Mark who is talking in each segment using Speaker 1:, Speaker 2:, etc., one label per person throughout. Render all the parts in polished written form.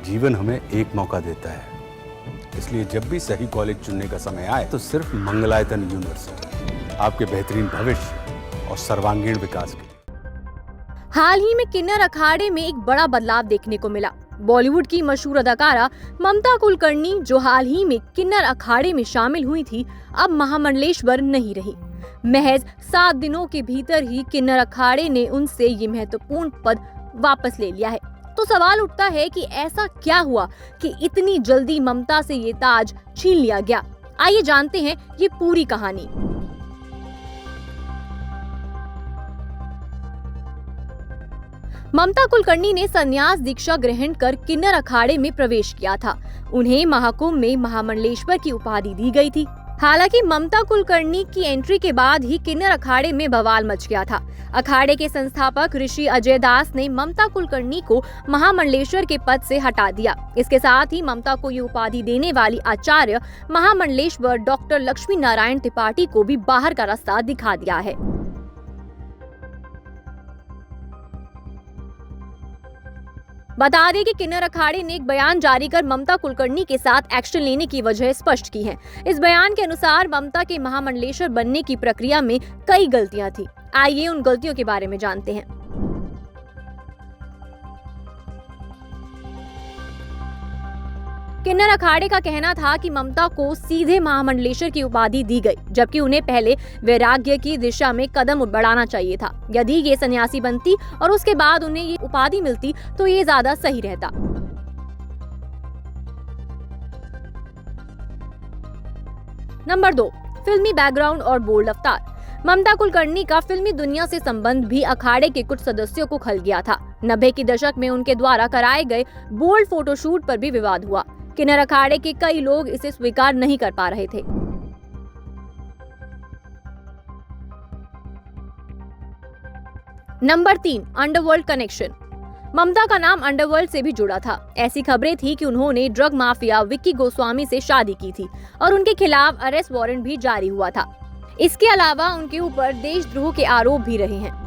Speaker 1: जीवन हमें एक मौका देता है, इसलिए जब भी सही कॉलेज चुनने का समय आए तो सिर्फ मंगलायतन यूनिवर्सिटी आपके बेहतरीन भविष्य और सर्वांगीण विकास के लिए।
Speaker 2: हाल ही में किन्नर अखाड़े में एक बड़ा बदलाव देखने को मिला। बॉलीवुड की मशहूर अदाकारा ममता कुलकर्णी, जो हाल ही में किन्नर अखाड़े में शामिल हुई थी, अब महामंडलेश्वर नहीं रही। महज 7 दिनों के भीतर ही किन्नर अखाड़े ने उनसे ये महत्वपूर्ण पद वापस ले लिया है। तो सवाल उठता है कि ऐसा क्या हुआ कि इतनी जल्दी ममता से ये ताज छीन लिया गया। आइए जानते हैं ये पूरी कहानी। ममता कुलकर्णी ने संन्यास दीक्षा ग्रहण कर किन्नर अखाड़े में प्रवेश किया था। उन्हें महाकुंभ में महामंडलेश्वर की उपाधि दी गई थी। हालांकि ममता कुलकर्णी की एंट्री के बाद ही किन्नर अखाड़े में बवाल मच गया था। अखाड़े के संस्थापक ऋषि अजय दास ने ममता कुलकर्णी को महामंडलेश्वर के पद से हटा दिया। इसके साथ ही ममता को ये उपाधि देने वाली आचार्य महामंडलेश्वर डॉक्टर लक्ष्मी नारायण त्रिपाठी को भी बाहर का रास्ता दिखा दिया है। बता दें कि किन्नर अखाड़े ने एक बयान जारी कर ममता कुलकर्णी के साथ एक्शन लेने की वजह स्पष्ट की है। इस बयान के अनुसार ममता के महामंडलेश्वर बनने की प्रक्रिया में कई गलतियां थी। आइए उन गलतियों के बारे में जानते हैं। किन्नर अखाड़े का कहना था कि ममता को सीधे महामंडलेश्वर की उपाधि दी गई, जबकि उन्हें पहले वैराग्य की दिशा में कदम बढ़ाना चाहिए था। यदि ये सन्यासी बनती और उसके बाद उन्हें ये उपाधि मिलती तो ये ज्यादा सही रहता। नंबर 2, फिल्मी बैकग्राउंड और बोल्ड अवतार। ममता कुलकर्णी का फिल्मी दुनिया से संबंध भी अखाड़े के कुछ सदस्यों को खल गया था। 90 के दशक में उनके द्वारा कराए गए बोल्ड फोटोशूट पर भी विवाद हुआ। किन्नर अखाड़े के कई लोग इसे स्वीकार नहीं कर पा रहे थे। Number 3, underworld connection. ममता का नाम अंडरवर्ल्ड से भी जुड़ा था। ऐसी खबरें थी कि उन्होंने ड्रग माफिया विक्की गोस्वामी से शादी की थी और उनके खिलाफ अरेस्ट वारंट भी जारी हुआ था। इसके अलावा उनके ऊपर देशद्रोह के आरोप भी रहे हैं।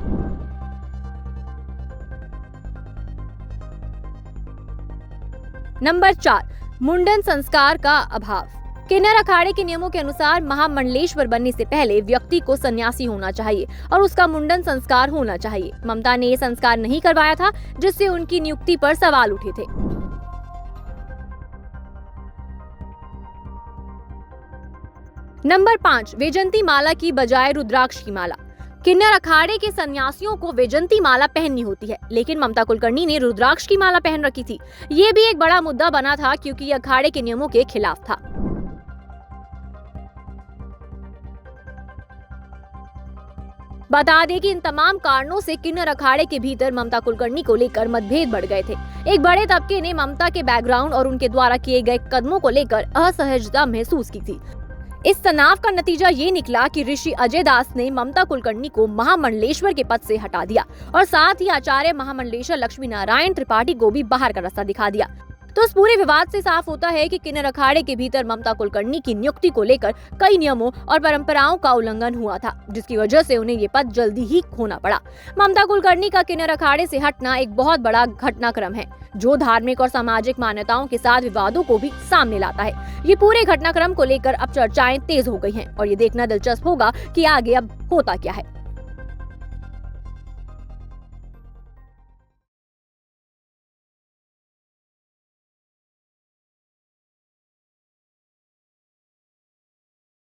Speaker 2: नंबर 4, मुंडन संस्कार का अभाव। किन्नर अखाड़े के नियमों के अनुसार महामंडलेश्वर बनने से पहले व्यक्ति को सन्यासी होना चाहिए और उसका मुंडन संस्कार होना चाहिए। ममता ने ये संस्कार नहीं करवाया था, जिससे उनकी नियुक्ति पर सवाल उठे थे। नंबर 5, वैजंती माला की बजाय रुद्राक्ष की माला। किन्नर अखाड़े के सन्यासियों को वैजंती माला पहननी होती है, लेकिन ममता कुलकर्णी ने रुद्राक्ष की माला पहन रखी थी। ये भी एक बड़ा मुद्दा बना था क्योंकि ये अखाड़े के नियमों के खिलाफ था। बता दें कि इन तमाम कारणों से किन्नर अखाड़े के भीतर ममता कुलकर्णी को लेकर मतभेद बढ़ गए थे। एक बड़े तबके ने ममता के बैकग्राउंड और उनके द्वारा किए गए कदमों को लेकर असहजता महसूस की थी। इस तनाव का नतीजा ये निकला कि ऋषि अजय दास ने ममता कुलकर्णी को महामंडलेश्वर के पद से हटा दिया और साथ ही आचार्य महामंडलेश्वर लक्ष्मी नारायण त्रिपाठी को भी बाहर का रास्ता दिखा दिया। तो इस पूरे विवाद से साफ होता है कि किन्नर अखाड़े के भीतर ममता कुलकर्णी की नियुक्ति को लेकर कई नियमों और परंपराओं का उल्लंघन हुआ था, जिसकी वजह से उन्हें ये पद जल्दी ही खोना पड़ा। ममता कुलकर्णी का किन्नर अखाड़े से हटना एक बहुत बड़ा घटनाक्रम है, जो धार्मिक और सामाजिक मान्यताओं के साथ विवादों को भी सामने लाता है। ये पूरे घटनाक्रम को लेकर अब चर्चाएं तेज हो गई हैं और ये देखना दिलचस्प होगा कि आगे अब होता क्या है।